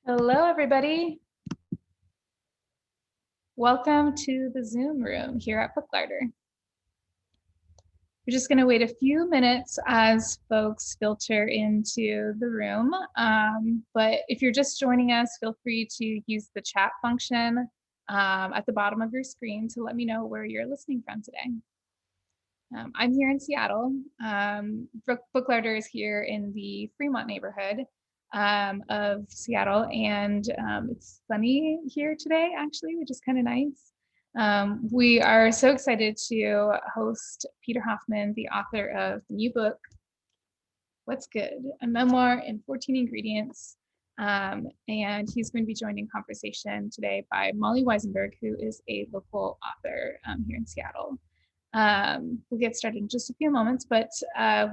Hello, everybody. Welcome to the Zoom room here at Book Larder. We're just going to wait a few minutes as folks filter into the room. But if you're just joining us, feel free to use the chat function at the bottom of your screen to let me know where you're listening from today. I'm here in Seattle. Book Larder is here in the Fremont neighborhood of Seattle, and it's sunny here today, actually, which is kind of nice. We are so excited to host Peter Hoffman, the author of the new book, What's Good? A Memoir in 14 Ingredients. And he's going to be joined in conversation today by Molly Wizenberg, who is a local author here in Seattle. We'll get started in just a few moments, but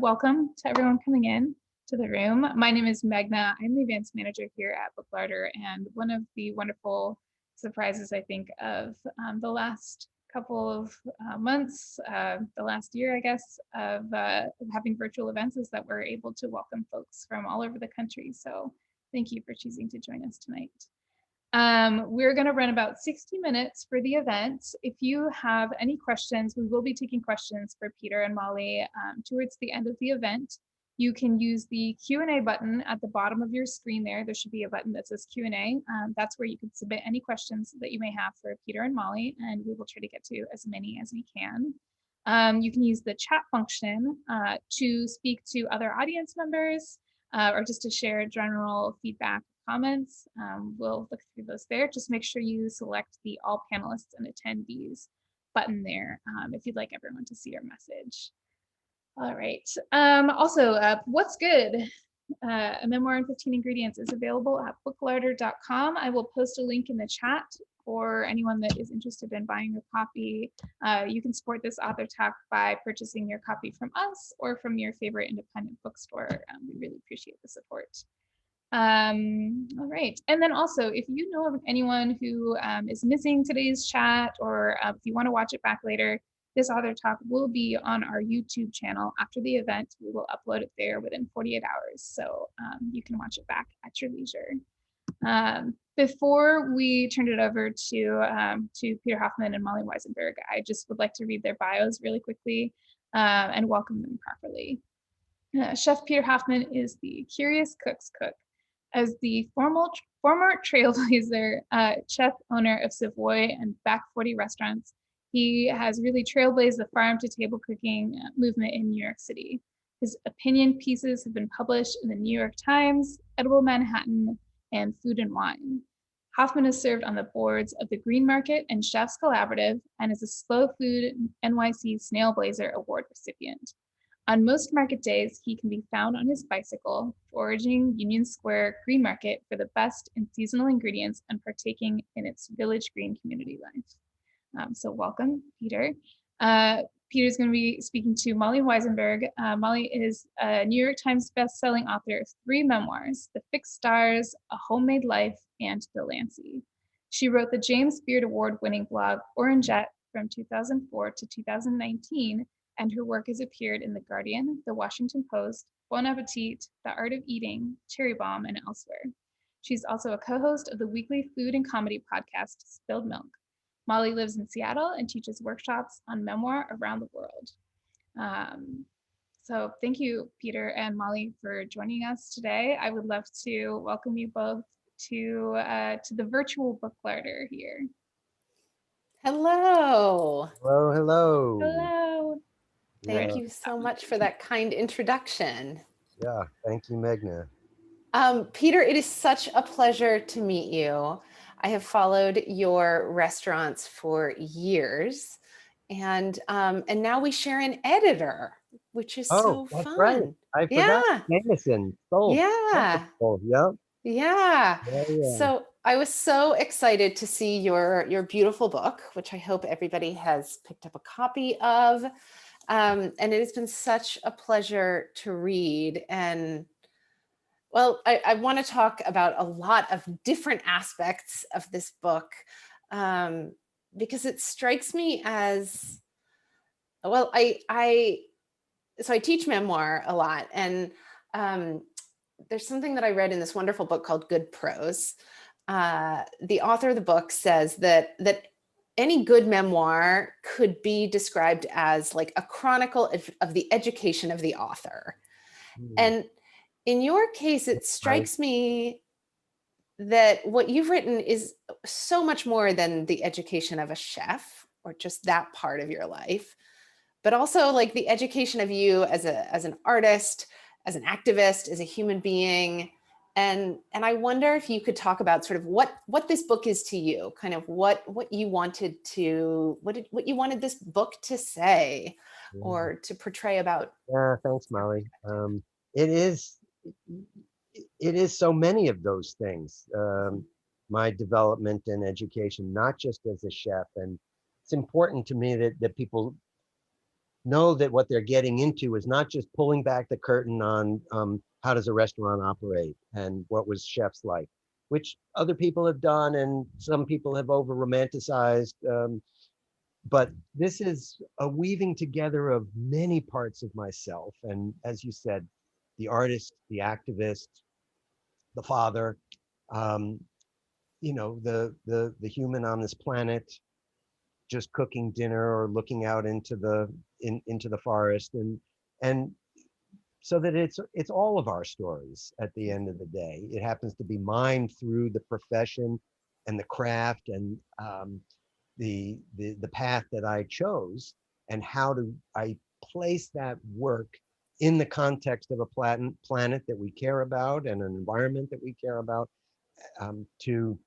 welcome to everyone coming in to the room. My name is Meghna. I'm the events manager here at Book Larder, and one of the wonderful surprises, I think, of the last couple of months, the last year, I guess, of having virtual events is that we're able to welcome folks from all over the country. So thank you for choosing to join us tonight. We're going to run about 60 minutes for the event. If you have any questions, we will be taking questions for Peter and Molly towards the end of the event. You can use the Q&A button at the bottom of your screen there. There should be a button that says Q&A. That's where you can submit any questions that you may have for Peter and Molly, and we will try to get to as many as we can. You can use the chat function to speak to other audience members or just to share general feedback comments. We'll look through those there. Just make sure you select the all panelists and attendees button there if you'd like everyone to see your message. All right. Also, What's Good? A Memoir in 15 Ingredients is available at booklarder.com. I will post a link in the chat for anyone that is interested in buying a copy. You can support this author talk by purchasing your copy from us or from your favorite independent bookstore. We really appreciate the support. All right. And then also, if you know of anyone who is missing today's chat, or if you want to watch it back later, this author talk will be on our YouTube channel after the event. We will upload it there within 48 hours. So you can watch it back at your leisure. Before we turn it over to Peter Hoffman and Molly Wizenberg, I just would like to read their bios really quickly and welcome them properly. Chef Peter Hoffman is the curious cook's cook. As the former trailblazer, chef, owner of Savoy and Back 40 restaurants, he has really trailblazed the farm-to-table cooking movement in New York City. His opinion pieces have been published in the New York Times, Edible Manhattan, and Food and Wine. Hoffman has served on the boards of the Green Market and Chefs Collaborative and is a Slow Food NYC'S Snail Blazer Award recipient. On most market days, he can be found on his bicycle, foraging Union Square Green Market for the best in seasonal ingredients and partaking in its Village Green community life. So welcome, Peter. Peter's going to be speaking to Molly Wizenberg. Molly is a New York Times bestselling author of 3 memoirs, The Fixed Stars, A Homemade Life, and Delancey. She wrote the James Beard Award-winning blog Orangette from 2004 to 2019, and her work has appeared in The Guardian, The Washington Post, Bon Appetit, The Art of Eating, Cherry Bomb, and elsewhere. She's also a co-host of the weekly food and comedy podcast, Spilled Milk. Molly lives in Seattle and teaches workshops on memoir around the world. So thank you, Peter and Molly, for joining us today. I would love to welcome you both to the virtual Book Larder here. Hello. Hello, hello. Hello. Thank you so much for that kind introduction. Yeah, thank you, Meghna. Peter, it is such a pleasure to meet you. I have followed your restaurants for years, and now we share an editor, which is so that's fun. right. I forgot Jameson. Yeah. Yep. Yeah. So I was so excited to see your beautiful book, which I hope everybody has picked up a copy of. And it has been such a pleasure to read. And well, I want to talk about a lot of different aspects of this book because it strikes me as, well, I teach memoir a lot, and there's something that I read in this wonderful book called Good Prose. The author of the book says that any good memoir could be described as like a chronicle of the education of the author. And in your case, it strikes me that what you've written is so much more than the education of a chef or just that part of your life, but also like the education of you as an artist, as an activist, as a human being. And I wonder if you could talk about sort of what this book is to you, kind of what you wanted this book to say or to portray about. Yeah, thanks, Molly. It is so many of those things. My development and education, not just as a chef, and it's important to me that people know that what they're getting into is not just pulling back the curtain on how does a restaurant operate and what was chefs like, which other people have done and some people have over romanticized. But this is a weaving together of many parts of myself. And as you said, the artist, the activist, the father, the human on this planet, just cooking dinner or looking out into the forest, and so that it's all of our stories at the end of the day. It happens to be mine through the profession and the craft and the path that I chose, and how do I place that work in the context of a planet that we care about and an environment that we care about, to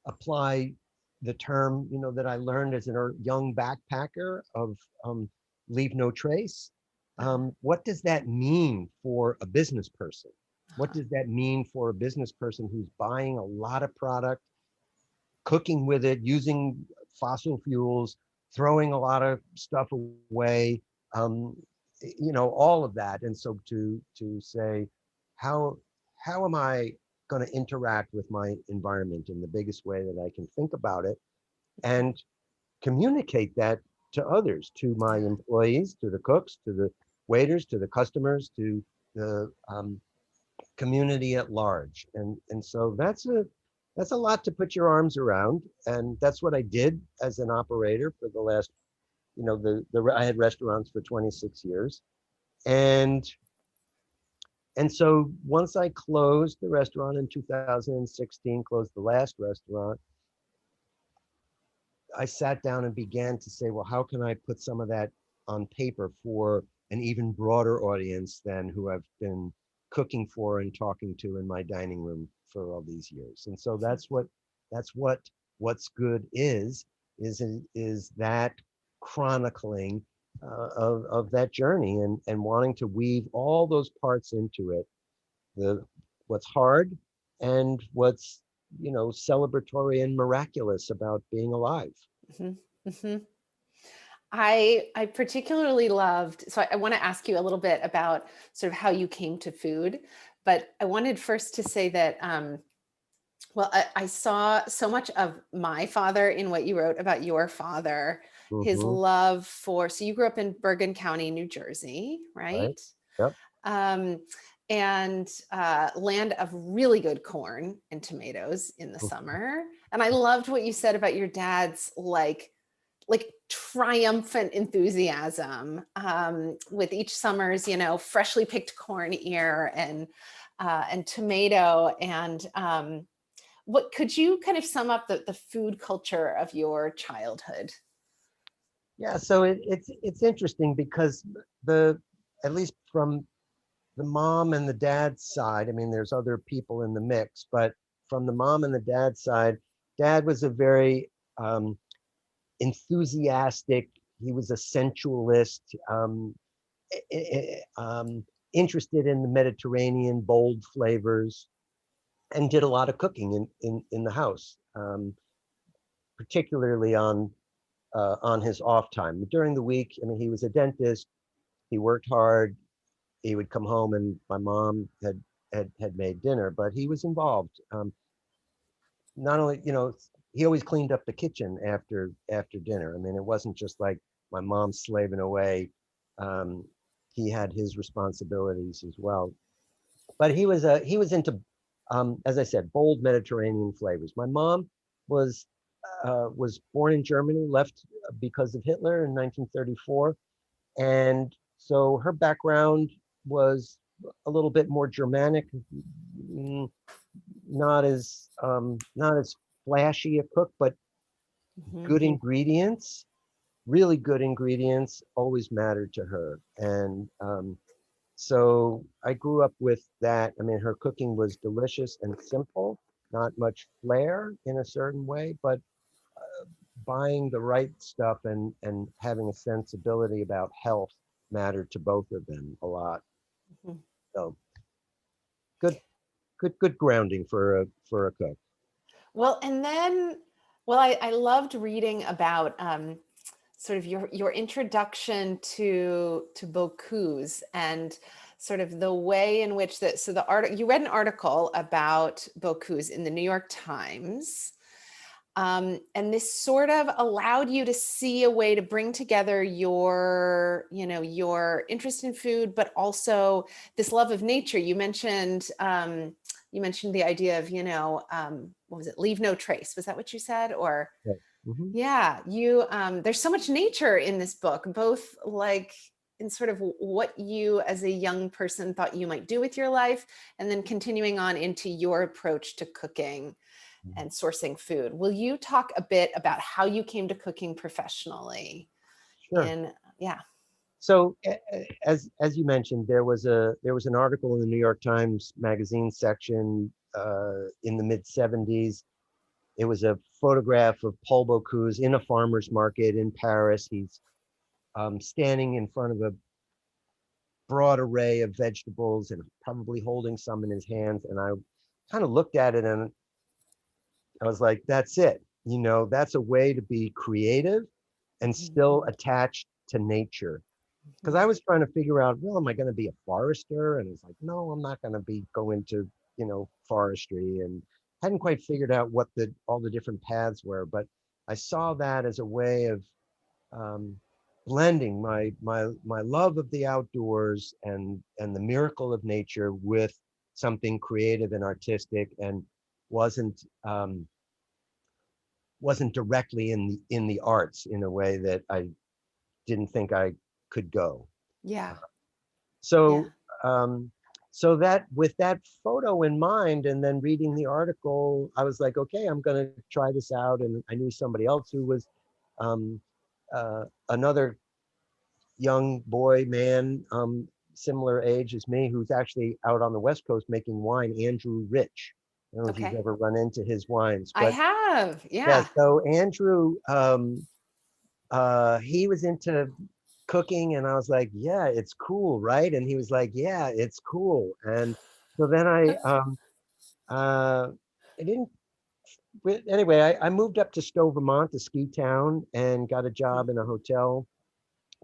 apply the term, that I learned as a young backpacker of leave no trace. What does that mean for a business person? What does that mean for a business person who's buying a lot of product, cooking with it, using fossil fuels, throwing a lot of stuff away, all of that. And so to say, how am I going to interact with my environment in the biggest way that I can think about it, and communicate that to others, to my employees, to the cooks, to the waiters, to the customers, to the community at large. And so that's a lot to put your arms around, and that's what I did as an operator for the last, I had restaurants for 26 years, and so once I closed the restaurant in 2016, closed the last restaurant, I sat down and began to say, well, how can I put some of that on paper for an even broader audience than who I've been cooking for and talking to in my dining room for all these years? And so that's what's good is that chronicling of that journey, and wanting to weave all those parts into it, what's hard and what's celebratory and miraculous about being alive. Mm-hmm. Mm-hmm. I particularly loved, so I want to ask you a little bit about sort of how you came to food, but I wanted first to say that, well, I saw so much of my father in what you wrote about your father, his Mm-hmm. love for, so you grew up in Bergen County, New Jersey, Right. right? Yep. And land of really good corn and tomatoes in the summer. And I loved what you said about your dad's like triumphant enthusiasm with each summer's, freshly picked corn ear and tomato. And what could you kind of sum up the food culture of your childhood? Yeah, so it's interesting because at least from the mom and the dad's side, I mean, there's other people in the mix, but from the mom and the dad's side, dad was a very enthusiastic. He was a sensualist, interested in the Mediterranean bold flavors, and did a lot of cooking in the house, particularly on his off time. During the week, I mean, he was a dentist. He worked hard. He would come home and my mom had made dinner, but he was involved. Not only, he always cleaned up the kitchen after dinner. I mean, it wasn't just like my mom slaving away. He had his responsibilities as well. But he was into, as I said, bold Mediterranean flavors. My mom was was born in Germany, left because of Hitler in 1934, and so her background was a little bit more Germanic, mm, not as flashy a cook, but Mhm. good ingredients, really good ingredients, always mattered to her. And so I grew up with that. I mean, her cooking was delicious and simple, not much flair in a certain way, but buying the right stuff and having a sensibility about health mattered to both of them a lot. Mhm. So good, good grounding for a cook. Well, and then, well, I loved reading about sort of your introduction to Bocuse and sort of the way in which that, so the art, you read an article about Bocuse in the New York Times. And this sort of allowed you to see a way to bring together your, you know, your interest in food, but also this love of nature. You mentioned the idea of, you know, what was it? Leave no trace. Was that what you said? Or Yeah. Hmm. yeah, you, there's so much nature in this book, both like in sort of what you as a young person thought you might do with your life, and then continuing on into your approach to cooking and sourcing food. Will you talk a bit about how you came to cooking professionally? Sure. In yeah. So as you mentioned, there was an article in the New York Times magazine section in the mid '70s. It was a photograph of Paul Bocuse in a farmer's market in Paris. He's standing in front of a broad array of vegetables and probably holding some in his hands. And I kind of looked at it and I was like, that's it. You know, that's a way to be creative and Mhm, still attached to nature. Because mhm, I was trying to figure out, well, am I going to be a forester? And it's like, no, I'm not going to be go into, you know, forestry, and hadn't quite figured out what the all the different paths were. But I saw that as a way of um, blending my love of the outdoors and the miracle of nature with something creative and artistic, and wasn't wasn't directly in the arts in a way that I didn't think I could go. yeah, yeah. So so that with that photo in mind and then reading the article, I was like, okay, I'm going to try this out. And I knew somebody else who was um, another young boy, man, similar age as me, who's actually out on the West Coast making wine, Andrew Rich. I don't know if you've Okay. ever run into his wines, I but have. yeah, Yeah. so Andrew, he was into cooking, and I was like, yeah, it's cool, right? And he was like, yeah, it's cool. And so then I didn't, anyway, I moved up to Stowe, Vermont, a ski town, and got a Mhm, job in a hotel,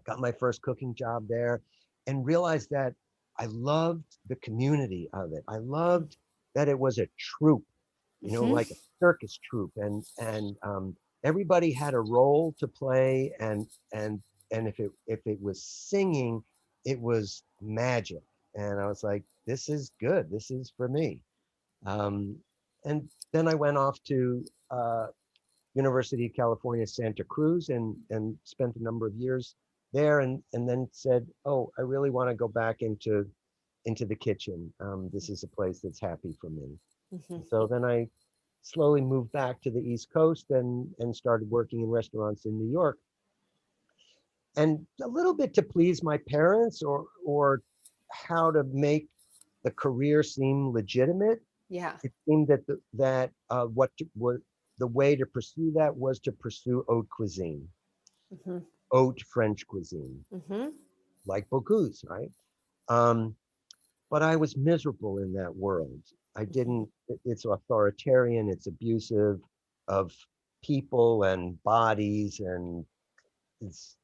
got my first cooking job there, and realized that I loved the community of it. I mhm, loved that it was a troupe, you know, mhm, like a circus troupe, and everybody had a role to play, and if it was singing, it was magic. And I was like, this is good. This is for me. Um, and then I went off to University of California, Santa Cruz, and spent a number of years there, and then said, oh, I really want to go back into the kitchen. This is a place that's happy for me. mhm. So then I slowly moved back to the East Coast and started working in restaurants in New York, and a little bit to please my parents, or how to make the career seem legitimate. Yeah. It seemed that what the way to pursue that was to pursue haute cuisine, Mhm, haute French cuisine, mhm, like Bocuse, right? Um, but I was miserable in that world. I mhm, didn't. It's authoritarian. It's abusive of people and bodies, and it's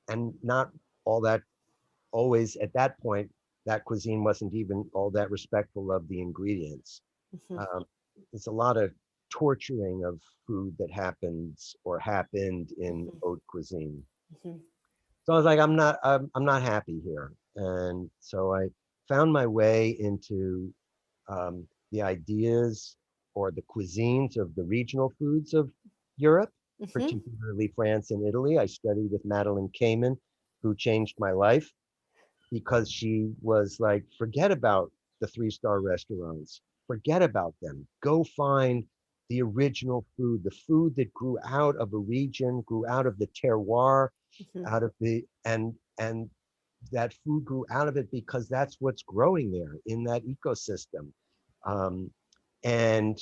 and not all that always at that point. That cuisine wasn't even all that respectful of the ingredients. mhm, Um, it's a lot of torturing of food that happens or happened in mhm, haute cuisine. mhm, So I was like, I'm not happy here, and so I found my way into the ideas or the cuisines of the regional foods of Europe, Hmm. particularly France and Italy. I studied with Madeline Kamen, who changed my life because she was like, forget about the three-star restaurants, forget about them. Go find the original food, the food that grew out of a region, grew out of the terroir, Hmm. out of the and that food grew out of it because that's what's growing there in that ecosystem. Um, and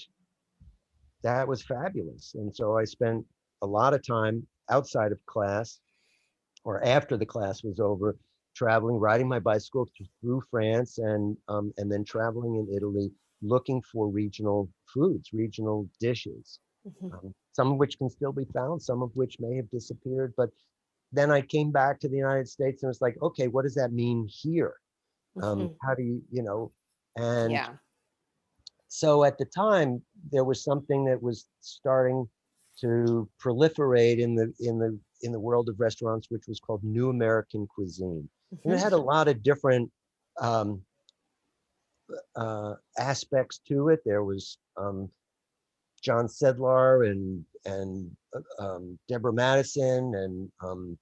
that was fabulous. And so I spent a lot of time outside of class or after the class was over, traveling, riding my bicycle through France and then traveling in Italy, looking for regional foods, regional dishes, Hmm. some of which can still be found, some of which may have disappeared. But then I came back to the United States and was like, okay, what does that mean here? Hmm. How do and Yeah. so at the time there was something that was starting to proliferate in the world of restaurants, which was called New American Cuisine, and it Hmm. had a lot of different um, aspects to it. There was John Sedlar and Deborah Madison and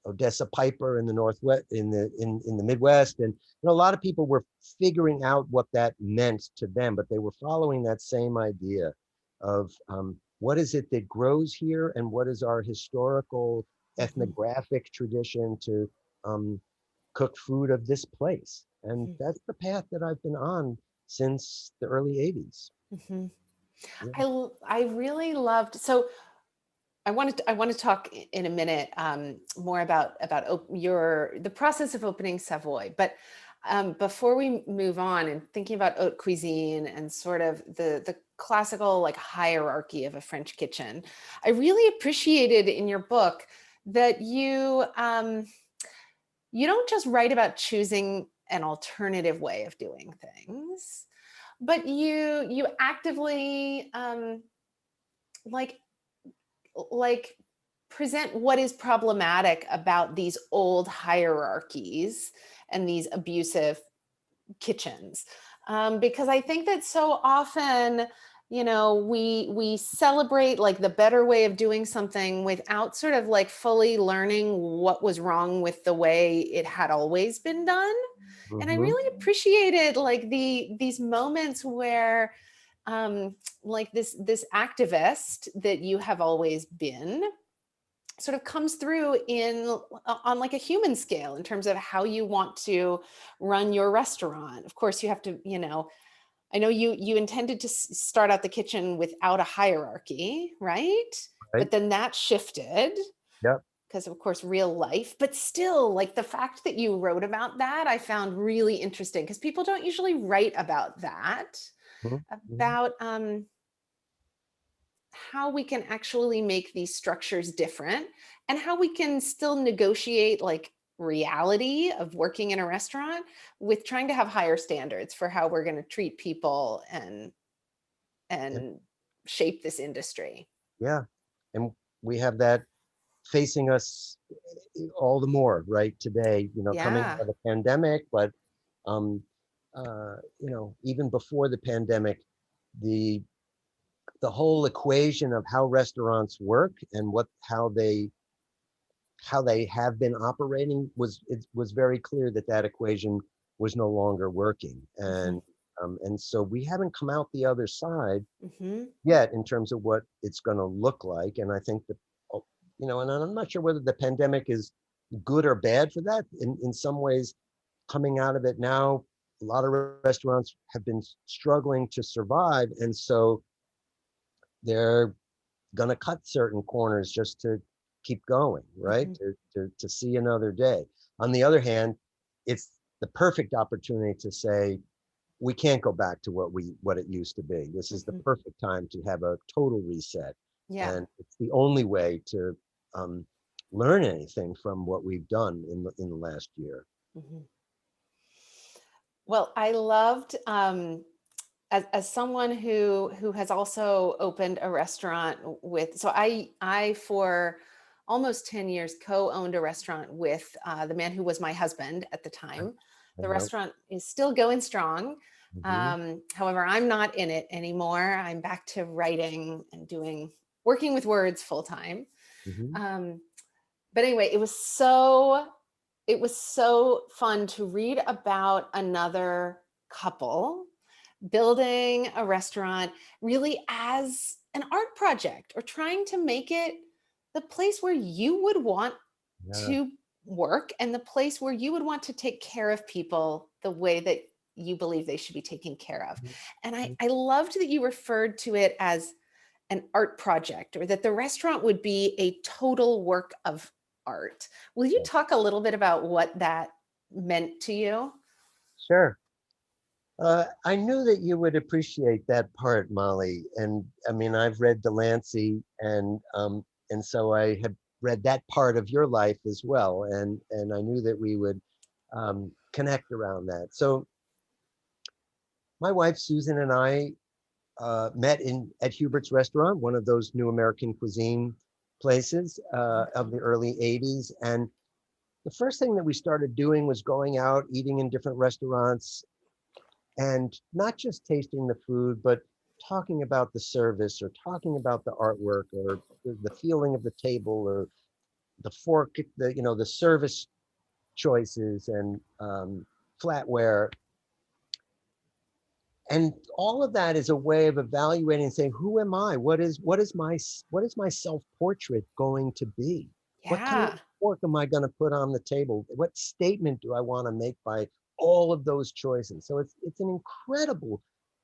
Odessa Piper in the Northwest, in the Midwest, and a lot of people were figuring out what that meant to them, but they were following that same idea of what is it that grows here, and what is our historical Hmm. ethnographic tradition to cook food of this place, and Hmm. that's the path that I've been on since the early '80s. Hmm. Yeah. I really loved, so I want to talk in a minute more about the process of opening Savoy. But before we move on and thinking about haute cuisine and sort of the classical like hierarchy of a French kitchen, I really appreciated in your book that you don't just write about choosing an alternative way of doing things, but you actively like like present what is problematic about these old hierarchies and these abusive kitchens, because I think that so often, we celebrate like the better way of doing something without sort of like fully learning what was wrong with the way it had always been done. And I Hmm. really appreciated like these moments where like this activist that you have always been sort of comes through on like a human scale in terms of how you want to run your restaurant. Of course, you have to, I know you intended to start out the kitchen without a hierarchy, right? Right. But then that shifted Yep. because of course real life, but still like the fact that you wrote about that I found really interesting because people don't usually write about that, Mhm. about how we can actually make these structures different and how we can still negotiate like reality of working in a restaurant with trying to have higher standards for how we're going to treat people Yeah. and shape this industry. Yeah. And we have that facing us all the more right today, coming Yeah. out of the pandemic, but um even before the pandemic, the the whole equation of how restaurants work and how they have been operating was very clear that that equation was no longer working, Hmm. and so we haven't come out the other side Hmm. yet in terms of what it's going to look like. And I think that, and I'm not sure whether the pandemic is good or bad for that. In some ways, coming out of it now, a lot of restaurants have been struggling to survive. And so they're going to cut certain corners just to keep going, right? Hmm. To see another day. On the other hand, it's the perfect opportunity to say, we can't go back to what it used to be. This is the Hmm. perfect time to have a total reset, Yeah. and it's the only way to learn anything from what we've done in the last year. Hmm. Well, I loved as someone who has also opened a restaurant with, so I for almost 10 years co-owned a restaurant with the man who was my husband at the time. I The know. restaurant is still going strong. However, I'm not in it anymore. I'm back to writing and working with words full time. But anyway, it was so fun to read about another couple building a restaurant really as an art project, or trying to make it the place where you would want to work and the place where you would want to take care of people the way that you believe they should be taken care of. And I loved that you referred to it as an art project, or that the restaurant would be a total work of art. Will you talk a little bit about what that meant to you? Sure. I knew that you would appreciate that part, Molly. And I mean, I've read Delancey, and so I had read that part of your life as well. And I knew that we would connect around that. So my wife, Susan, and I met at Hubert's Restaurant, one of those new American cuisine places of the early 80s. And the first thing that we started doing was going out, eating in different restaurants, and not just tasting the food, but talking about the service, or talking about the artwork, or the feeling of the table, or the fork, the service choices, and flatware. And all of that is a way of evaluating and saying, who am I? What is my self-portrait going to be? What kind of fork am I going to put on the table? What statement do I want to make by all of those choices? So it's an incredible,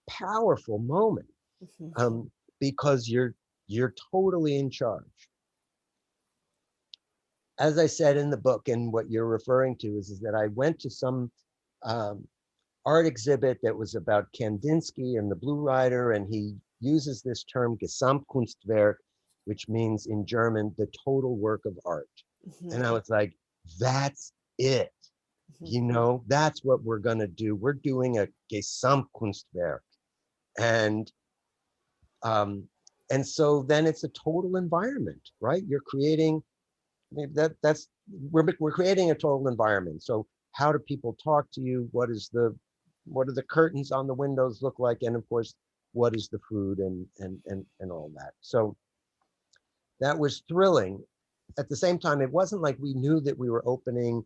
powerful moment, because you're totally in charge. As I said in the book, and what you're referring to is that I went to some art exhibit that was about Kandinsky and the Blue Rider, and he uses this term Gesamtkunstwerk, which means in German the total work of art. And I was like, that's it. That's what we're going to do. We're doing a Gesamtkunstwerk. And so then it's a total environment, right? You're creating we're creating a total environment. So how do people talk to you? What do the curtains on the windows look like? And of course, what is the food and all that? So that was thrilling. At the same time, it wasn't like we knew that we were opening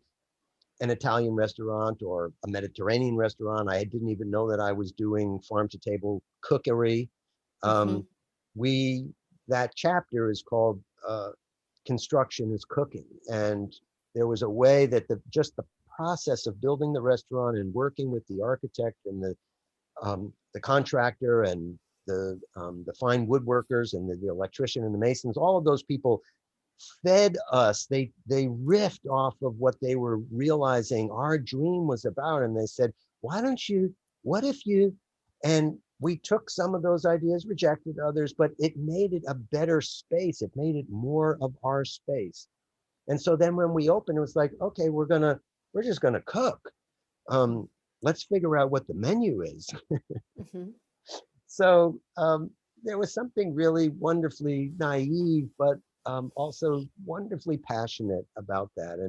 an Italian restaurant or a Mediterranean restaurant. I didn't even know that I was doing farm to table cookery. That chapter is called Construction is Cooking. And there was a way that just the process of building the restaurant and working with the architect and the contractor and the fine woodworkers and the electrician and the masons, all of those people fed us. They riffed off of what they were realizing our dream was about. And they said, what if you, and we took some of those ideas, rejected others, but it made it a better space. It made it more of our space. And so then when we opened, it was like, okay, we're just gonna cook. Let's figure out what the menu is. So there was something really wonderfully naive, but also wonderfully passionate about that.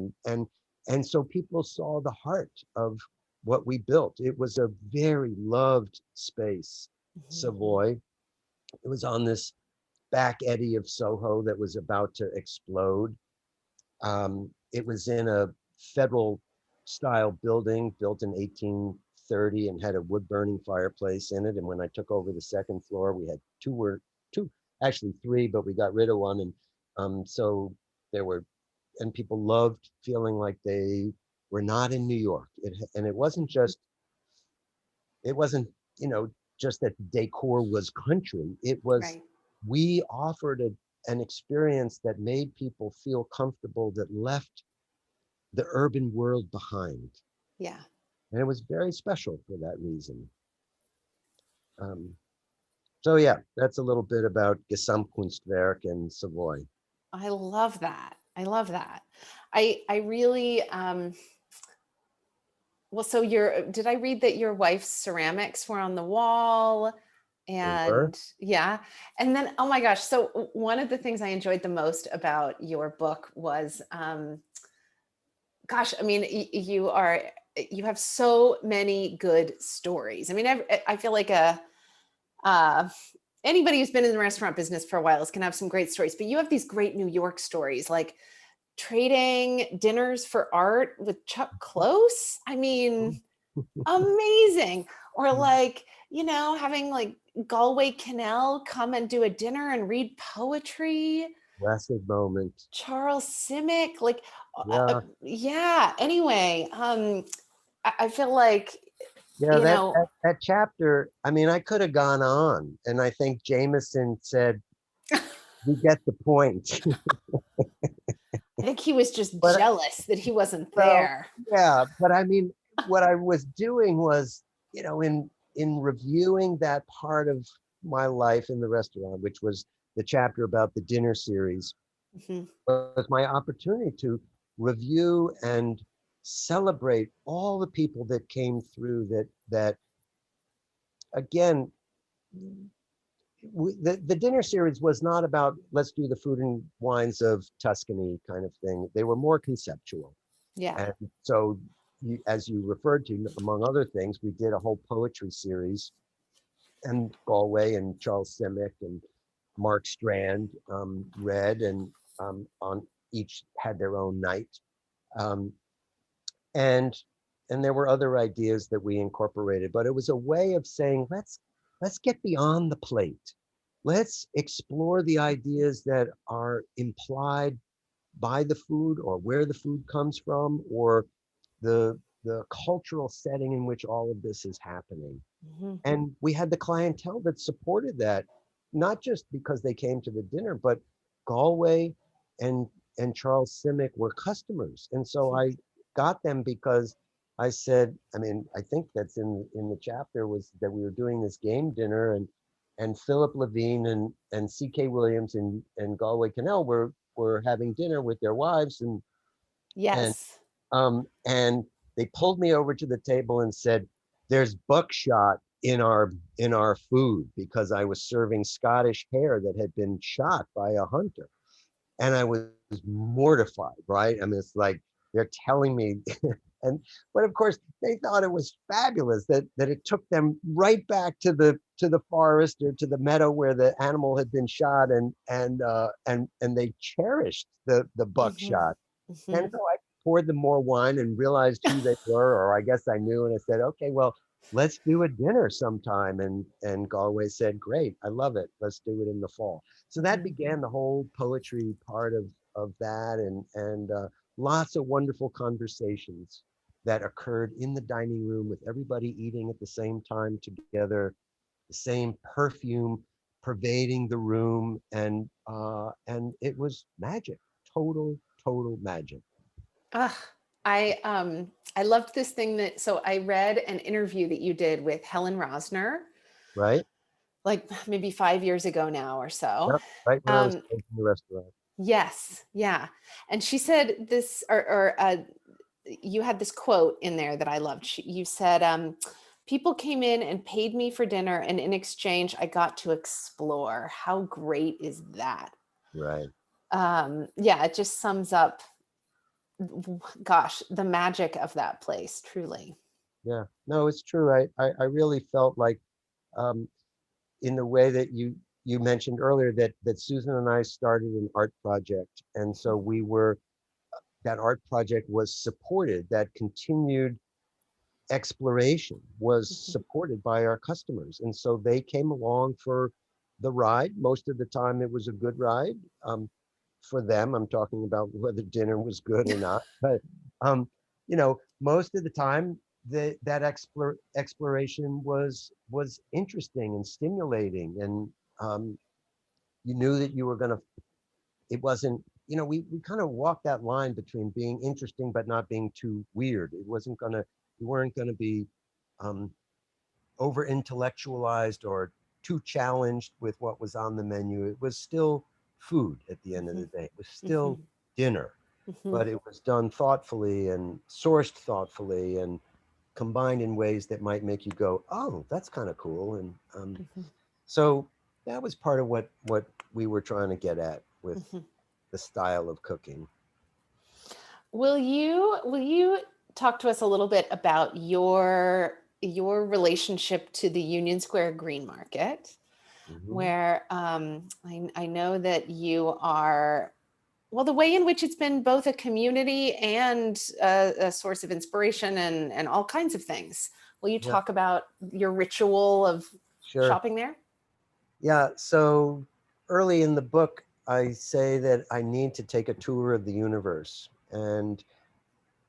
And so people saw the heart of what we built. It was a very loved space, Savoy. It was on this back eddy of Soho that was about to explode. It was in a federal style building built in 1830 and had a wood burning fireplace in it. And when I took over the second floor, we had actually three, but we got rid of one. And so and people loved feeling like they were not in New York. And it wasn't just that the decor was country. It was, we offered an experience that made people feel comfortable, that left the urban world behind. Yeah. And it was very special for that reason. So yeah, that's a little bit about Gesamtkunstwerk and Savoy. I love that. I really, well, so did I read that your wife's ceramics were on the wall? And yeah. And then, oh my gosh. So one of the things I enjoyed the most about your book was, gosh, I mean, you are you have so many good stories. I mean, I feel like anybody who's been in the restaurant business for a while is going to have some great stories, but you have these great New York stories, like trading dinners for art with Chuck Close. I mean, amazing. Or like, having like Galway Canal come and do a dinner and read poetry. Classic moment. Charles Simic, like, Yeah. yeah. Anyway, I feel like, Yeah, that chapter, I mean, I could have gone on, and I think Jameson said, we get the point. I think he was just But jealous that he wasn't well, there. yeah, but I mean, what I was doing was, in reviewing that part of my life in the restaurant, which was the chapter about the dinner series, Mhm. was my opportunity to review and celebrate all the people that came through that again, the dinner series was not about let's do the food and wines of Tuscany kind of thing. They were more conceptual. Yeah. And so, as you referred to, among other things, we did a whole poetry series, and Galway and Charles Simic and Mark Strand read, and on each had their own night. Um, and there were other ideas that we incorporated, but it was a way of saying, let's get beyond the plate. Let's explore the ideas that are implied by the food, or where the food comes from, or the cultural setting in which all of this is happening. Mhm. And we had the clientele that supported that, not just because they came to the dinner, but Galway and Charles Simic were customers. And so I got them because I said, I mean, I think that's in the chapter, was that we were doing this game dinner, and Philip Levine and C.K. Williams and Galway Canal were having dinner with their wives, and Yes. and they pulled me over to the table and said, "There's buckshot in our food," because I was serving Scottish hare that had been shot by a hunter, and I was mortified. Right? I mean, it's like they're telling me, but of course they thought it was fabulous that it took them right back to the forest or to the meadow where the animal had been shot, and they cherished the Mhm. buckshot. And Mhm. so I poured them more wine and realized who they were, or I guess I knew, and I said, okay, well, let's do a dinner sometime. And Galway said, great, I love it. Let's do it in the fall. So that Mhm. began the whole poetry part of that, and lots of wonderful conversations that occurred in the dining room with everybody eating at the same time together, the same perfume pervading the room, and it was magic, total magic. Ah, I loved this thing so I read an interview that you did with Helen Rosner, Right? like maybe 5 years ago now or so. Yep. Right when I was Um, in the restaurant. yes, yeah. And she said this, or you had this quote in there that I loved. You said, people came in and paid me for dinner, and in exchange, I got to explore. How great is that? Right. Yeah, it just sums up, gosh, the magic of that place, truly. Yeah. No, it's true. I really felt like, um, in the way that you mentioned earlier, that Susan and I started an art project, and so we were that art project was supported. That continued exploration was Mhm. supported by our customers, and so they came along for the ride. Most of the time, it was a good ride. For them, I'm talking about whether dinner was good or not, but most of the time, that exploration was interesting and stimulating, and you knew that you were going to. It wasn't. We kind of walked that line between being interesting but not being too weird. It wasn't gonna. We weren't going to be um, over intellectualized or too challenged with what was on the menu. It was still food at the end of the Mhm. day. It was still Mhm. dinner, Mhm. but it was done thoughtfully and sourced thoughtfully and combined in ways that might make you go, "Oh, that's kind of cool." And Mhm. so that was part of what we were trying to get at with Mhm. the style of cooking. Will you talk to us a little bit about your relationship to the Union Square Green Market, where I know that you are, well, the way in which it's been both a community and a source of inspiration and all kinds of things. Will you talk about your ritual of shopping there? Yeah, so early in the book, I say that I need to take a tour of the universe. And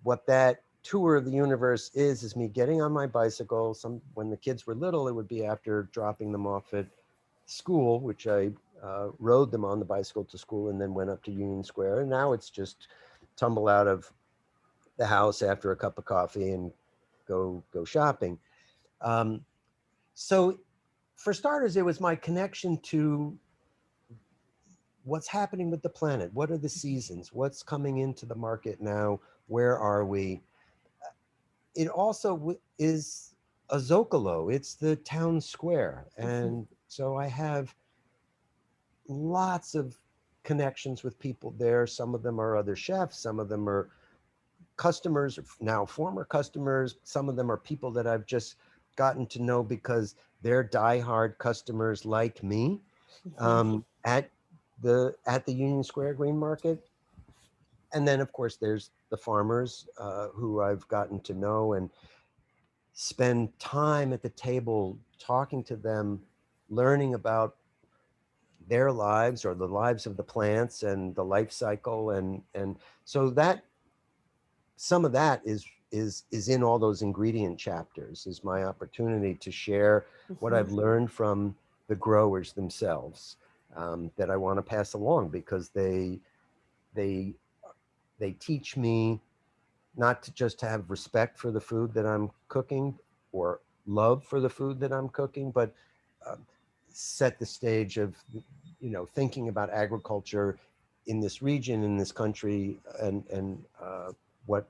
what that tour of the universe is me getting on my bicycle. When the kids were little, it would be after dropping them off at school, which I rode them on the bicycle to school and then went up to Union Square. And now it's just tumble out of the house after a cup of coffee and go shopping. So for starters, it was my connection to what's happening with the planet. What are the seasons? What's coming into the market now? Where are we? It also is a Zocalo. It's the town square. And so I have lots of connections with people there. Some of them are other chefs. Some of them are customers, now former customers. Some of them are people that I've just gotten to know because they're diehard customers like me at the Union Square Green Market. And then of course there's the farmers who I've gotten to know and spend time at the table talking to them, learning about their lives or the lives of the plants and the life cycle. And so that some of that is in all those ingredient chapters, is my opportunity to share what I've learned from the growers themselves, that I want to pass along, because they teach me not to just have respect for the food that I'm cooking or love for the food that I'm cooking, but set the stage of, thinking about agriculture in this region, in this country, and what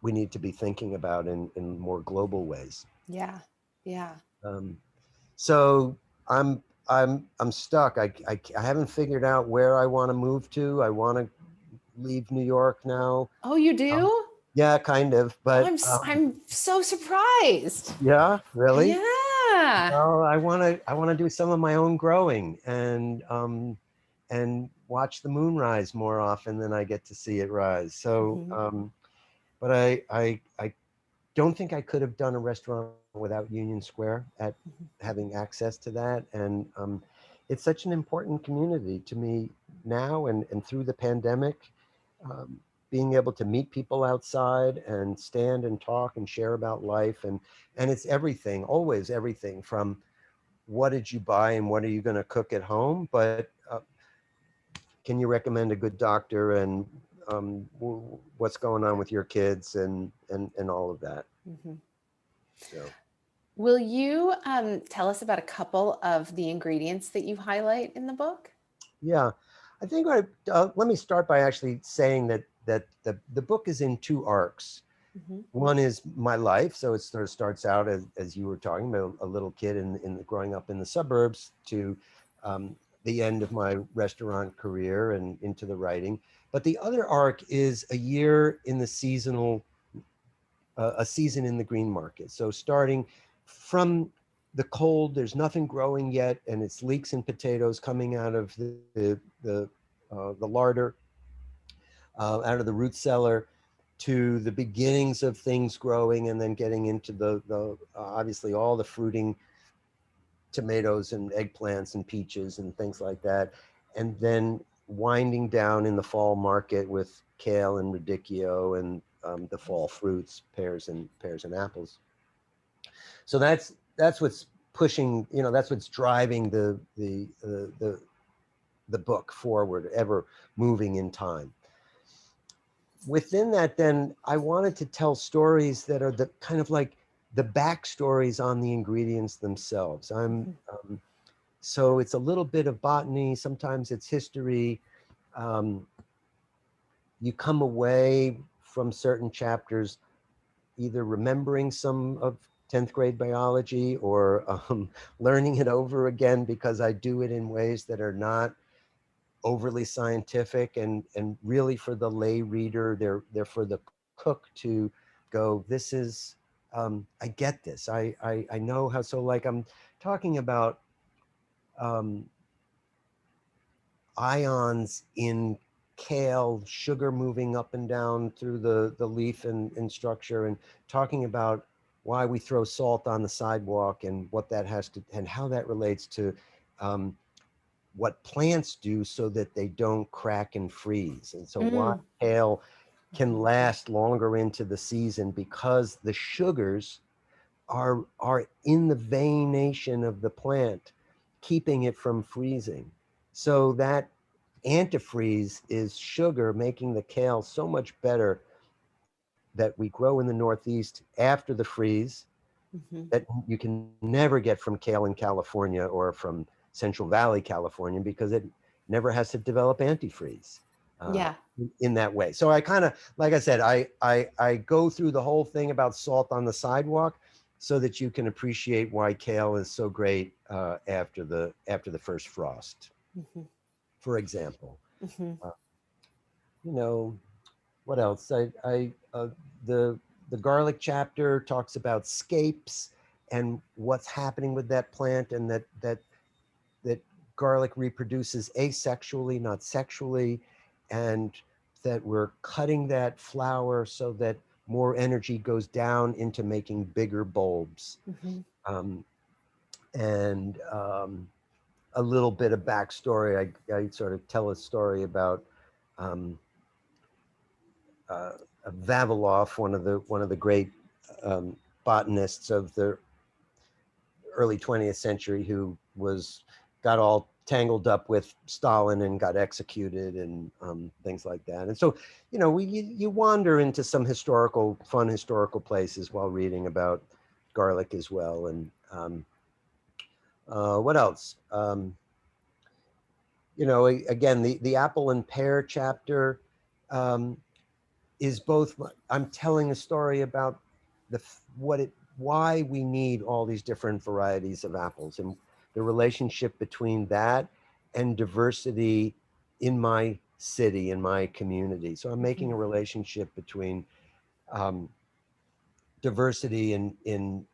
we need to be thinking about in more global ways. Yeah. So I'm stuck. I haven't figured out where I want to move to. I want to leave New York now. Oh, you do? Yeah, kind of. But I'm so surprised. Yeah, really? Yeah. Well, I want to do some of my own growing and watch the moon rise more often than I get to see it rise. So, but I don't think I could have done a restaurant without Union Square at having access to that. And it's such an important community to me now, and through the pandemic, being able to meet people outside and stand and talk and share about life. And it's everything, always everything from what did you buy and what are you going to cook at home? But can you recommend a good doctor, and what's going on with your kids and all of that. So, will you tell us about a couple of the ingredients that you highlight in the book? Yeah, I think let me start by actually saying that the book is in two arcs. One is my life, so it sort of starts out as you were talking about, a little kid in growing up in the suburbs, to the end of my restaurant career and into the writing. But the other arc is a year in the seasonal, a season in the green market. So starting from the cold, there's nothing growing yet, and it's leeks and potatoes coming out of the larder, out of the root cellar, to the beginnings of things growing, and then getting into the obviously all the fruiting tomatoes and eggplants and peaches and things like that, and then winding down in the fall market with kale and radicchio and the fall fruits, pears and apples. So that's what's pushing, that's what's driving the book forward, ever moving in time. Within that, then, I wanted to tell stories that are the kind of like the backstories on the ingredients themselves. So it's a little bit of botany, sometimes it's history. You come away from certain chapters either remembering some of 10th grade biology or learning it over again, because I do it in ways that are not overly scientific and really for the lay reader. They're for the cook to go, this is, I get this. I know how, so like I'm talking about ions in kale, sugar moving up and down through the leaf and structure, and talking about why we throw salt on the sidewalk and what that has to, and how that relates to what plants do so that they don't crack and freeze. And so why Mm. kale can last longer into the season, because the sugars are in the veination of the plant, keeping it from freezing. So that antifreeze is sugar, making the kale so much better, that we grow in the Northeast after the freeze, Mhm. that you can never get from kale in California or from Central Valley, California, because it never has to develop antifreeze uh, Yeah. in that way. So I kind of, like I said, I go through the whole thing about salt on the sidewalk, so that you can appreciate why kale is so great after the first frost, Mhm. for example. Mhm. Uh, you know, what else? The the garlic chapter talks about scapes and what's happening with that plant, and that garlic reproduces asexually, not sexually, and that we're cutting that flower so that more energy goes down into making bigger bulbs. Mhm. Um, and a little bit of backstory. I sort of tell a story about um, uh, Vavilov, one of the great um, botanists of the early 20th century, who got all tangled up with Stalin and got executed, and things like that. And so, you wander into some fun historical places while reading about garlic as well. And what else? Again, the apple and pear chapter um, is both. I'm telling a story about why we need all these different varieties of apples, and the relationship between that and diversity in my city, in my community. So I'm making Mhm. a relationship between um, diversity in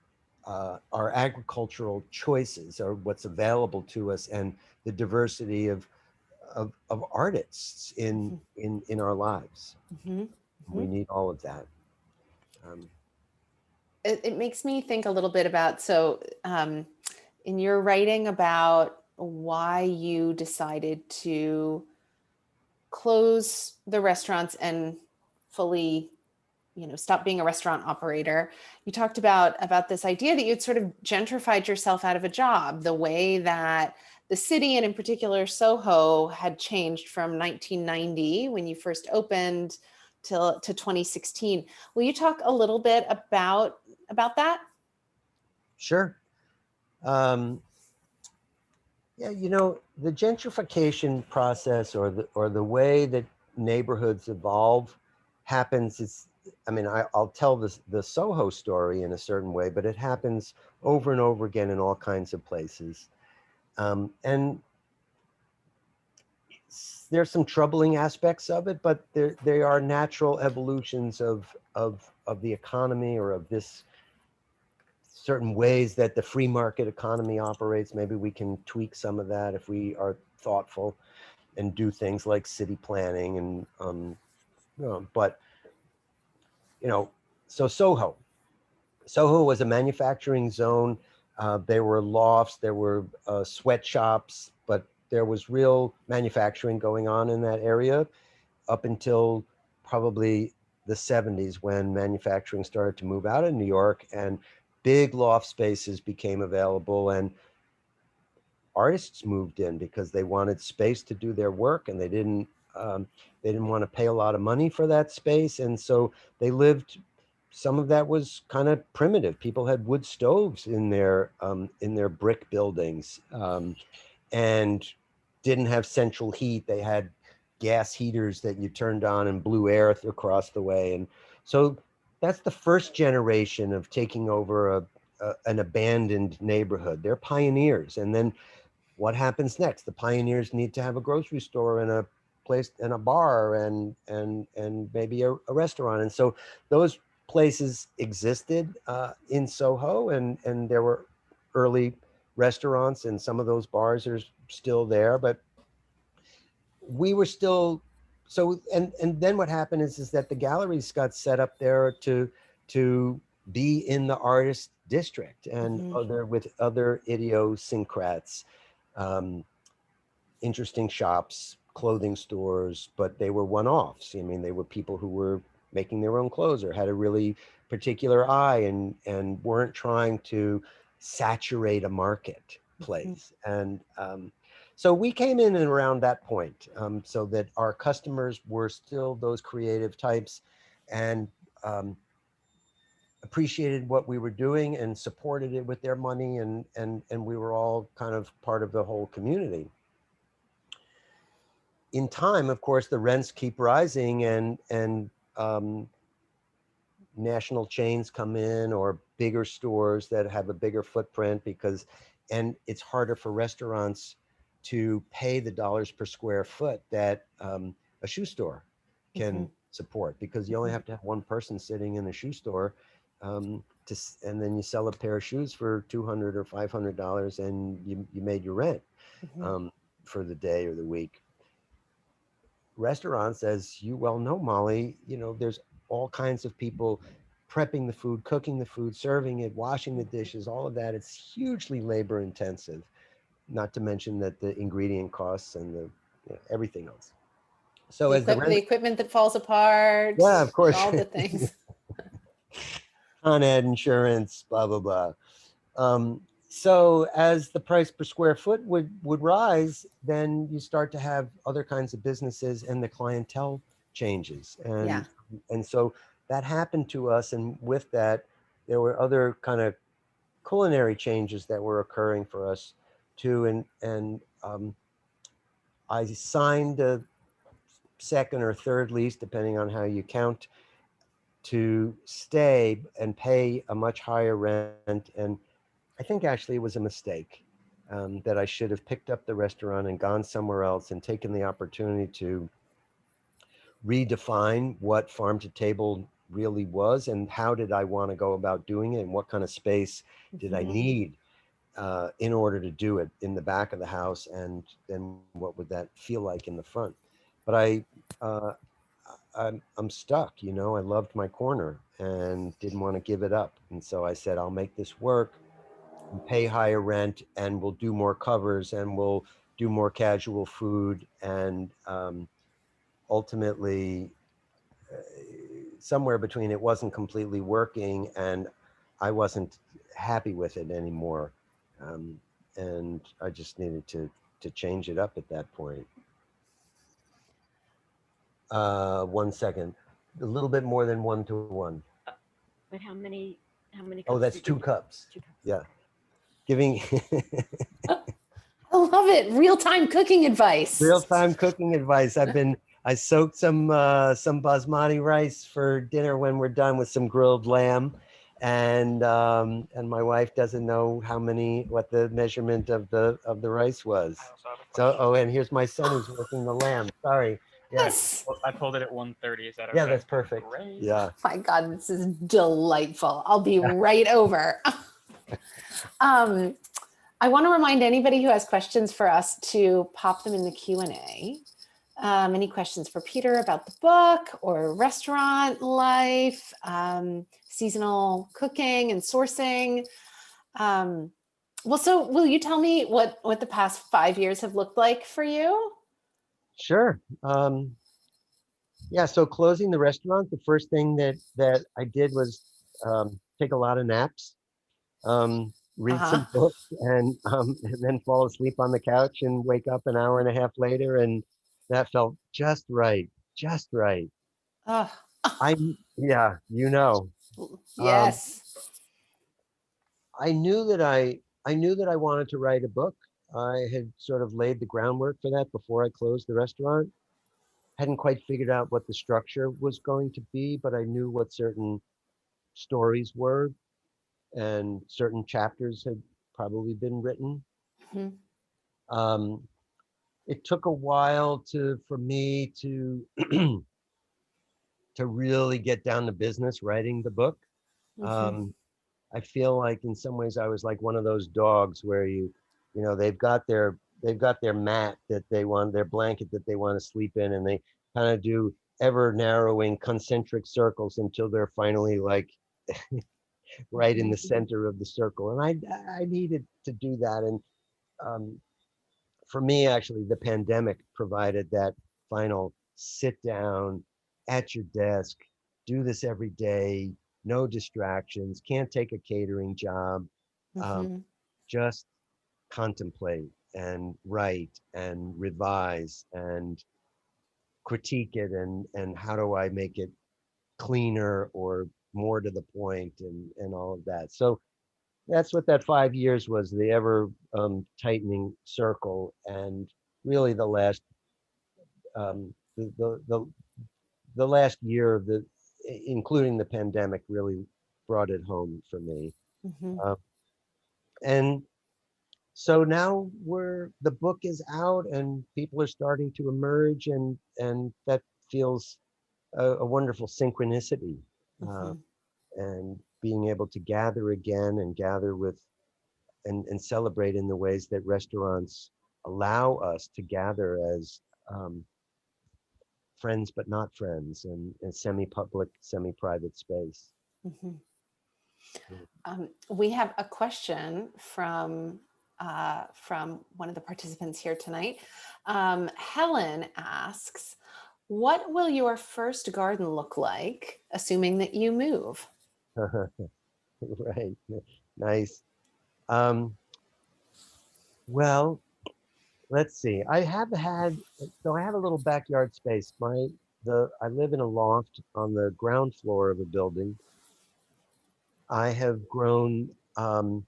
our agricultural choices, or what's available to us, and the diversity of artists Mhm. in our lives. Mhm. We Mhm. need all of that. Um, It makes me think a little bit about, so in your writing about why you decided to close the restaurants and fully, stop being a restaurant operator, you talked about this idea that you'd sort of gentrified yourself out of a job, the way that the city, and in particular Soho, had changed from 1990 when you first opened to 2016. Will you talk a little bit about that? sure. Um, yeah, the gentrification process, or the way that neighborhoods evolve, happens. I mean, I'll tell the Soho story in a certain way, but it happens over and over again in all kinds of places. And there's some troubling aspects of it, but they are natural evolutions of the economy, or of this certain ways that the free market economy operates. Maybe we can tweak some of that if we are thoughtful and do things like city planning. And but you know so Soho was a manufacturing zone. There were lofts, there were sweatshops, but there was real manufacturing going on in that area up until probably the 70s, when manufacturing started to move out of New York and big loft spaces became available, and artists moved in because they wanted space to do their work, and they didn't want to pay a lot of money for that space. And so they lived, some of that was kind of primitive. People had wood stoves in their brick buildings, and didn't have central heat. They had gas heaters that you turned on and blew air across the way. And so that's the first generation of taking over an abandoned neighborhood. They're pioneers. And then what happens next? The pioneers need to have a grocery store and a bar and maybe a restaurant. And so those places existed in Soho, and there were early restaurants, and some of those bars are still there, but we were still so. And then what happened is that the galleries got set up there to be in the artist district and other with other idiosyncrats, interesting shops, clothing stores, but they were one-offs. I mean, they were people who were making their own clothes or had a really particular eye and weren't trying to saturate a marketplace. And so we came in and around that point, so that our customers were still those creative types and appreciated what we were doing and supported it with their money, and we were all kind of part of the whole community. In time, of course, the rents keep rising, and national chains come in, or bigger stores that have a bigger footprint, and it's harder for restaurants to pay the dollars per square foot that a shoe store can support, because you only have to have one person sitting in a shoe store, and then you sell a pair of shoes for $200 or $500, and you made your rent for the day or the week. Restaurants, as you well know, Molly, there's all kinds of people prepping the food, cooking the food, serving it, washing the dishes, all of that. It's hugely labor intensive, not to mention that the ingredient costs and the everything else. So the equipment that falls apart. Yeah, of course. All the things. Con ed, insurance, blah, blah, blah. So as the price per square foot would rise, then you start to have other kinds of businesses and the clientele changes. And so that happened to us. And with that, there were other kind of culinary changes that were occurring for us too. And I signed a second or third lease, depending on how you count, to stay and pay a much higher rent. And I think actually it was a mistake, that I should have picked up the restaurant and gone somewhere else and taken the opportunity to redefine what farm to table really was, and how did I want to go about doing it, and what kind of space did I need in order to do it in the back of the house, and then what would that feel like in the front. But I'm stuck, I loved my corner and didn't want to give it up. And so I said, I'll make this work and pay higher rent, and we'll do more covers, and we'll do more casual food. And ultimately, somewhere between it wasn't completely working and I wasn't happy with it anymore. And I just needed to change it up at that point. 1 second. A little bit more than 1 to 1. But how many cups? Oh, that's 2 cups. 2 cups. Yeah. Giving I love it. Real-time cooking advice. Real-time cooking advice. I soaked some basmati rice for dinner when we're done, with some grilled lamb, and my wife doesn't know what the measurement of the rice was. So and here's my son who's working the lamb. Sorry. Yes. I pulled it at 1:30. Is that okay? Yeah, that's perfect. Great. Yeah. Oh my God, this is delightful. I'll be right over. I want to remind anybody who has questions for us to pop them in the Q&A. Any questions for Peter about the book or restaurant life, seasonal cooking and sourcing? So will you tell me what the past 5 years have looked like for you? Sure. Yeah, so closing the restaurant, the first thing that I did was take a lot of naps, read some books, and then fall asleep on the couch and wake up an hour and a half later, and that felt just right. Oh. Yeah, Yes. I knew that I wanted to write a book. I had sort of laid the groundwork for that before I closed the restaurant. Hadn't quite figured out what the structure was going to be, but I knew what certain stories were, and certain chapters had probably been written. It took a while for me to to really get down to business writing the book. I feel like in some ways I was like one of those dogs where they've got their mat that they want, their blanket that they want to sleep in, and they kind of do ever narrowing concentric circles until they're finally like right in the center of the circle. And I needed to do that. And for me, actually, the pandemic provided that final sit down at your desk, do this every day, no distractions, can't take a catering job, just contemplate and write and revise and critique it, and how do I make it cleaner or more to the point, and all of that. So that's what that 5 years was, the ever tightening circle. And really the last the last year of including the pandemic, really brought it home for me. And so now the book is out and people are starting to emerge, and that feels a wonderful synchronicity. And being able to gather again and gather with and celebrate in the ways that restaurants allow us to gather as friends but not friends, and semi-public, semi-private space. We have a question from one of the participants here tonight. Helen asks, what will your first garden look like, assuming that you move? Right, nice. Well, let's see. I have a little backyard space. I live in a loft on the ground floor of a building. I have grown a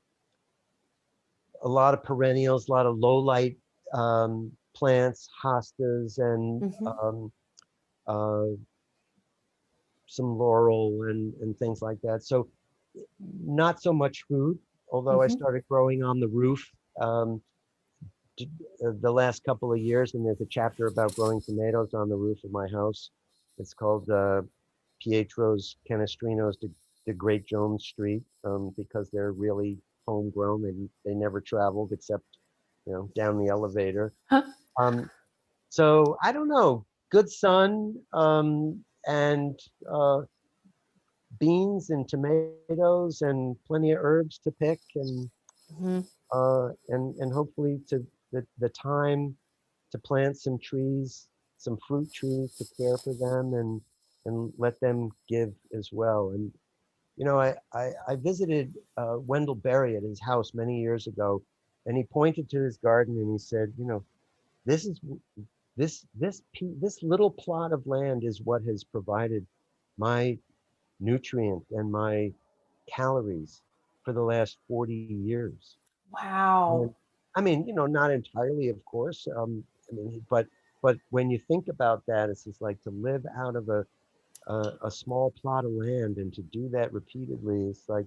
lot of perennials, a lot of low light plants, hostas, and some laurel and things like that. So not so much food, although I started growing on the roof the last couple of years, and there's a chapter about growing tomatoes on the roof of my house. It's called Pietro's Canestrinos de Great Jones Street, because they're really homegrown. They never traveled except down the elevator. So I don't know, good sun, and beans and tomatoes and plenty of herbs to pick, and hopefully the time to plant some trees, some fruit trees, to care for them and let them give as well. And I visited Wendell Berry at his house many years ago, and he pointed to his garden and he said, this little plot of land is what has provided my nutrient and my calories for the last 40 years. Wow. And, I mean, not entirely, of course. But when you think about that, it's just like to live out of a small plot of land and to do that repeatedly. It's like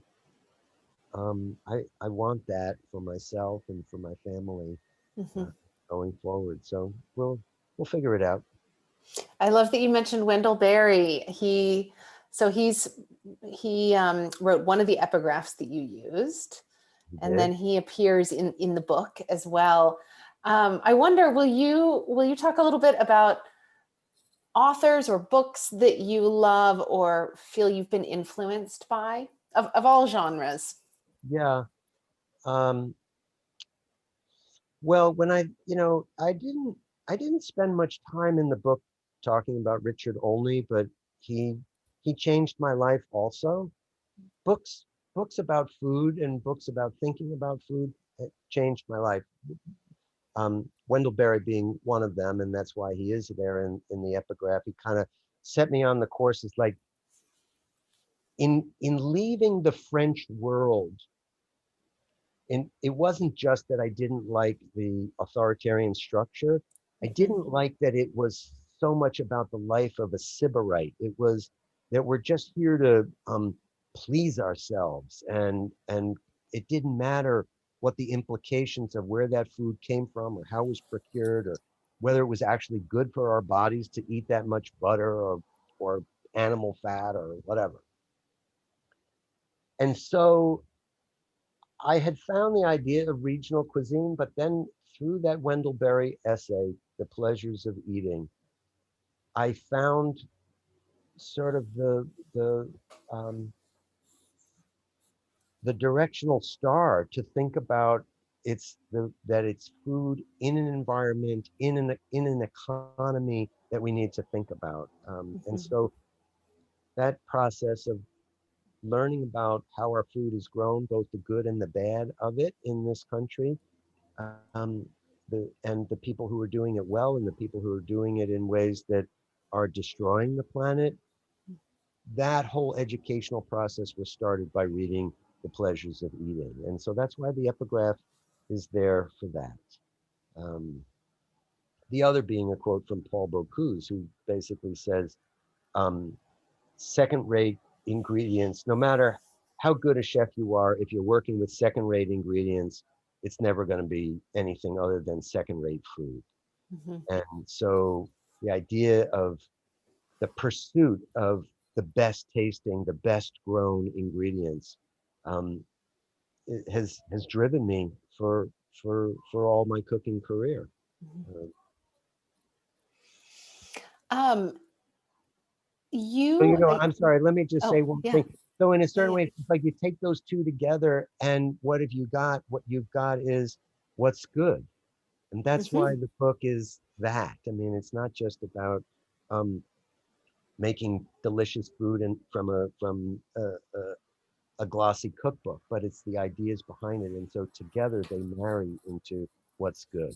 I want that for myself and for my family going forward. So we'll figure it out. I love that you mentioned Wendell Berry. He wrote one of the epigraphs that you used, and then he appears in the book as well. I wonder, will you talk a little bit about authors or books that you love or feel you've been influenced by, of all genres? Yeah. Well, when I didn't spend much time in the book talking about Richard Olney, but he changed my life also. Books about food and books about thinking about food changed my life. Wendell Berry being one of them, and that's why he is there in the epigraph. He kind of set me on the course. It's like in leaving the French world, and it wasn't just that I didn't like the authoritarian structure. I didn't like that it was so much about the life of a sybarite. It was that we're just here to please ourselves, and it didn't matter what the implications of where that food came from or how it was procured or whether it was actually good for our bodies to eat that much butter or animal fat or whatever. And so I had found the idea of regional cuisine, but then through that Wendell Berry essay, The Pleasures of Eating, I found sort of um, the directional star to think about that it's food in an environment, in an economy that we need to think about. And so that process of learning about how our food is grown, both the good and the bad of it in this country, um, and the people who are doing it well and the people who are doing it in ways that are destroying the planet, that whole educational process was started by reading The Pleasures of Eating. And so that's why the epigraph is there for that. The other being a quote from Paul Bocuse, who basically says, second-rate ingredients, no matter how good a chef you are, if you're working with second-rate ingredients, it's never going to be anything other than second-rate food. And so the idea of the pursuit of the best tasting, the best grown ingredients, it has driven me for all my cooking career. So, I'm sorry, let me just say one thing. So in a certain way, it's like you take those two together, and what have you got? What you've got is what's good. And that's why the book is that. I mean, it's not just about making delicious food and from a glossy cookbook, but it's the ideas behind it. And so together they marry into what's good.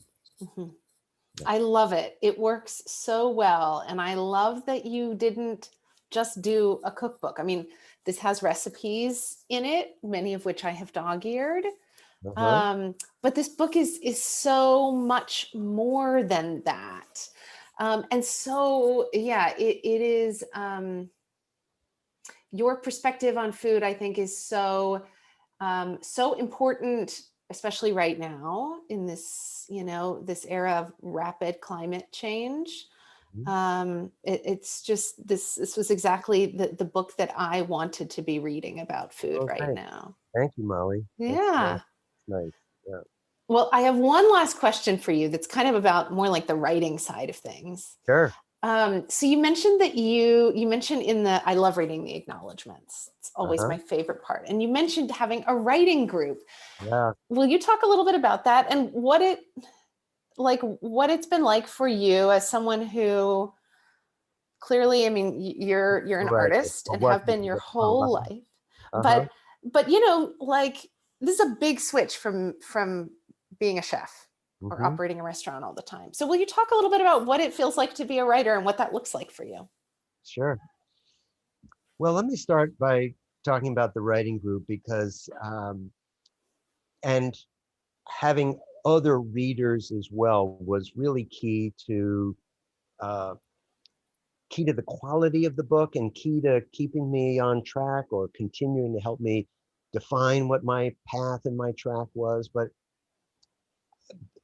I love it. It works so well. And I love that you didn't just do a cookbook. I mean, this has recipes in it, many of which I have dog-eared. But this book is so much more than that. And so, yeah, it is, your perspective on food, I think, is so important, especially right now in this, this era of rapid climate change. It's just, this was exactly the book that I wanted to be reading about food now. Thank you, Molly. Yeah. That's nice. Yeah. Well, I have one last question for you that's kind of about more like the writing side of things. Sure. So you mentioned that you mentioned in I love reading the acknowledgments. It's always my favorite part. And you mentioned having a writing group. Yeah. Will you talk a little bit about that and what it's been like for you as someone who clearly, I mean, you're an artist and have been your whole life, but this is a big switch from being a chef or operating a restaurant all the time. So will you talk a little bit about what it feels like to be a writer and what that looks like for you? Sure. Well, let me start by talking about the writing group because, and having other readers as well was really key to the quality of the book and key to keeping me on track or continuing to help me define what my path and my track was. But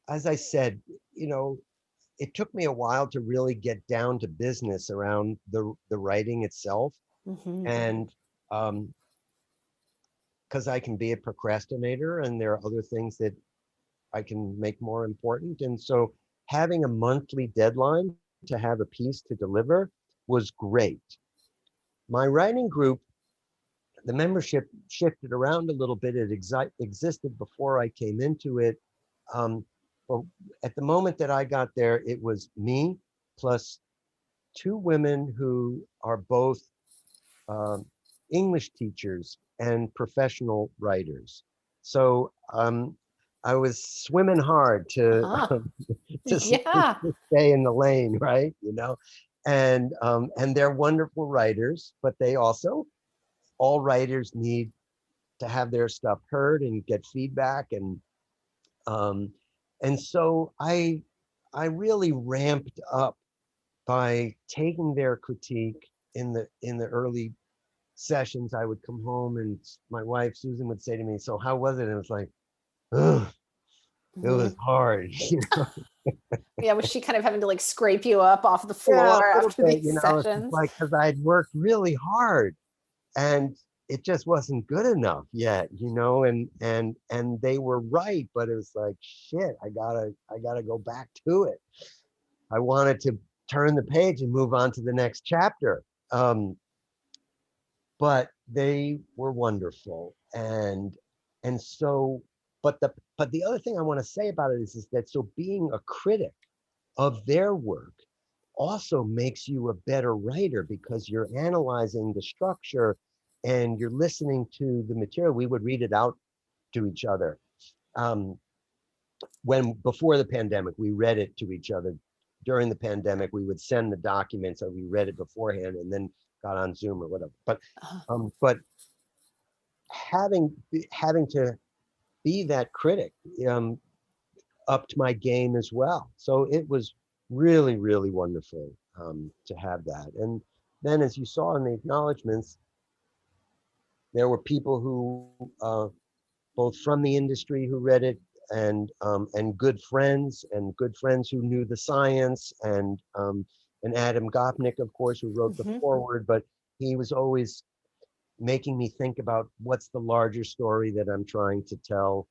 as I said, it took me a while to really get down to business around the writing itself. And because I can be a procrastinator and there are other things that I can make more important. And so having a monthly deadline to have a piece to deliver was great. My writing group, the membership shifted around a little bit. It existed before I came into it. But at the moment that I got there, it was me plus two women who are both English teachers and professional writers. So I was swimming hard to stay in the lane, right? And they're wonderful writers, but they also, all writers need to have their stuff heard and get feedback. And so I really ramped up by taking their critique in the early sessions. I would come home and my wife Susan would say to me, "So how was it?" And it was like, "Ugh, it was hard," Yeah, was she kind of having to like scrape you up off the Yeah, a floor little after bit, these it's just sessions? like, because I'd worked really hard and it just wasn't good enough yet, and they were right, but it was like, shit, I gotta go back to it. I wanted to turn the page and move on to the next chapter. But they were wonderful. And so, but the other thing I want to say about it is that so being a critic of their work also makes you a better writer because you're analyzing the structure and you're listening to the material. We would read it out to each other. When before the pandemic, we read it to each other. During the pandemic, we would send the documents, or we read it beforehand and then got on Zoom or whatever. But having to be that critic upped my game as well. So it was really, really wonderful to have that. And then, as you saw in the acknowledgments, there were people who both from the industry who read it, and good friends who knew the science, and Adam Gopnik, of course, who wrote the foreword, but he was always making me think about what's the larger story that I'm trying to tell.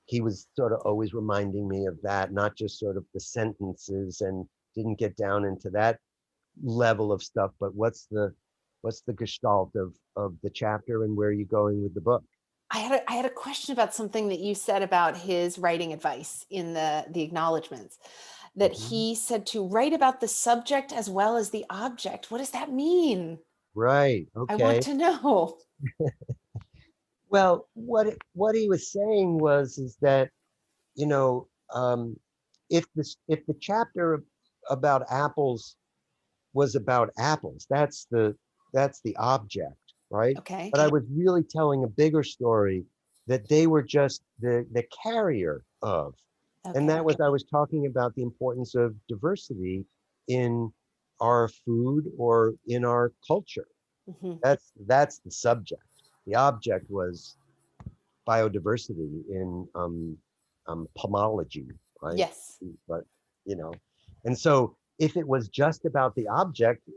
He was sort of always reminding me of that, not just sort of the sentences, and didn't get down into that level of stuff, but what's the gestalt of the chapter and where are you going with the book? I had a question about something that you said about his writing advice in the acknowledgments, that Mhm. he said to write about the subject as well as the object. What does that mean? Right. I want Okay. to know. Well, what he was saying was is that, you know, if the chapter about apples was about apples, that's the object, right? Okay. But I was really telling a bigger story that they were just the carrier of. And Okay. that was, I was talking about the importance of diversity in our food or in our culture. Hmm. That's the subject. The object was biodiversity in pomology, right? Yes. But you know, and so if it was just about the object,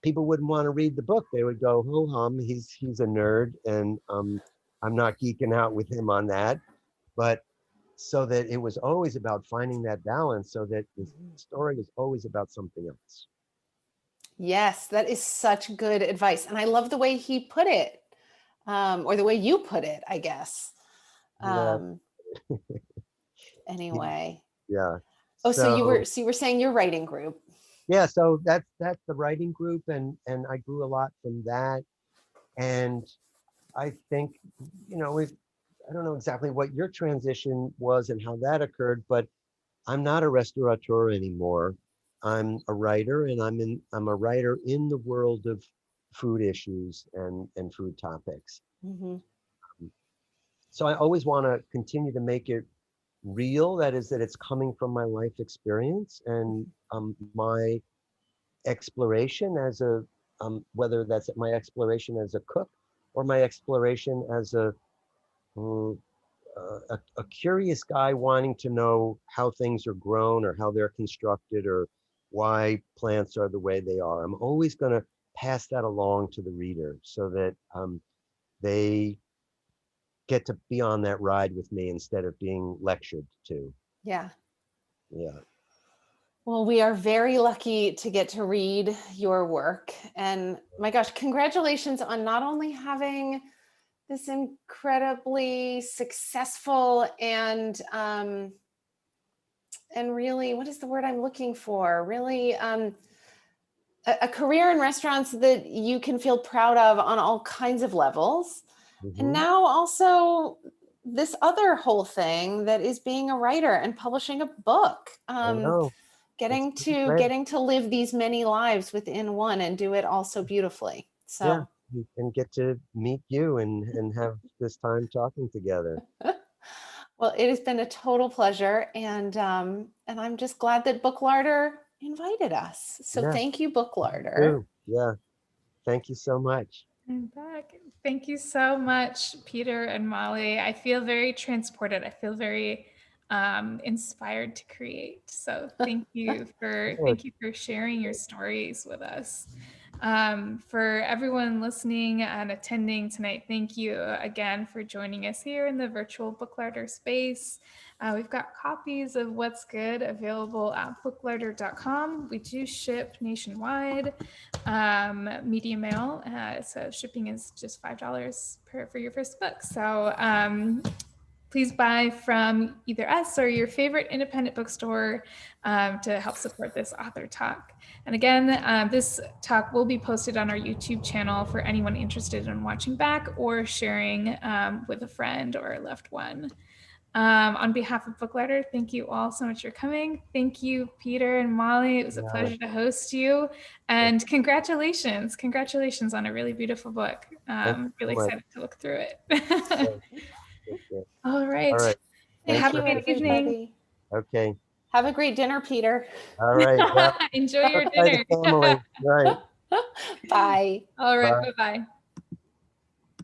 people wouldn't want to read the book. They would go, "Ho hum, he's a nerd," and I'm not geeking out with him on that. But so that it was always about finding that balance, so that the story was always about something else. Yes, that is such good advice. And I love the way he put it, or the way you put it, I guess. Yeah, Um, anyway. yeah. Oh, So so you were saying your writing group. yeah, so that's the writing group, and I grew a lot from that. And I think, I don't know exactly what your transition was and how that occurred, but I'm not a restaurateur anymore. I'm a writer, and I'm a writer in the world of food issues and food topics. Hmm. So I always want to continue to make it real. That is, that it's coming from my life experience and my exploration as a whether that's my exploration as a cook or my exploration as mm, a curious guy wanting to know how things are grown or how they're constructed or why plants are the way they are. I'm always going to pass that along to the reader so that they get to be on that ride with me instead of being lectured to. Yeah. Yeah. Well, we are very lucky to get to read your work. And my gosh, congratulations on not only having this incredibly successful and really, what is the word I'm looking for? Really, a career in restaurants that you can feel proud of on all kinds of levels. And Hmm. now also this other whole thing that is being a writer and publishing a book. I know. It's pretty great. Getting to live these many lives within one and do it all so beautifully. Yeah. So And get to meet you and have this time talking together. well, it has been a total pleasure, and I'm just glad that Booklarder invited us. So Yeah. thank you, Booklarder. Too. Yeah. Thank you so much. I'm back. Thank you so much, Peter and Molly. I feel very transported. I feel very inspired to create. So thank you for sharing your stories with us. For everyone listening and attending tonight, thank you again for joining us here in the virtual Booklarder space. We've got copies of What's Good available at booklarder.com. We do ship nationwide, media mail, so shipping is just $5 for your first book. So please buy from either us or your favorite independent bookstore to help support this author talk. And again, this talk will be posted on our YouTube channel for anyone interested in watching back or sharing with a friend or a loved one. On behalf of Booklarder, thank you all so much for coming. Thank you, Peter and Molly. It was a pleasure to host you. And congratulations. Congratulations on a really beautiful book. Really excited to look through it. All right. All right. Thank you, Have a good evening. Okay. Have a great dinner, Peter. All right. Well, enjoy your by dinner. the family. Right. Bye. All right. Bye-bye.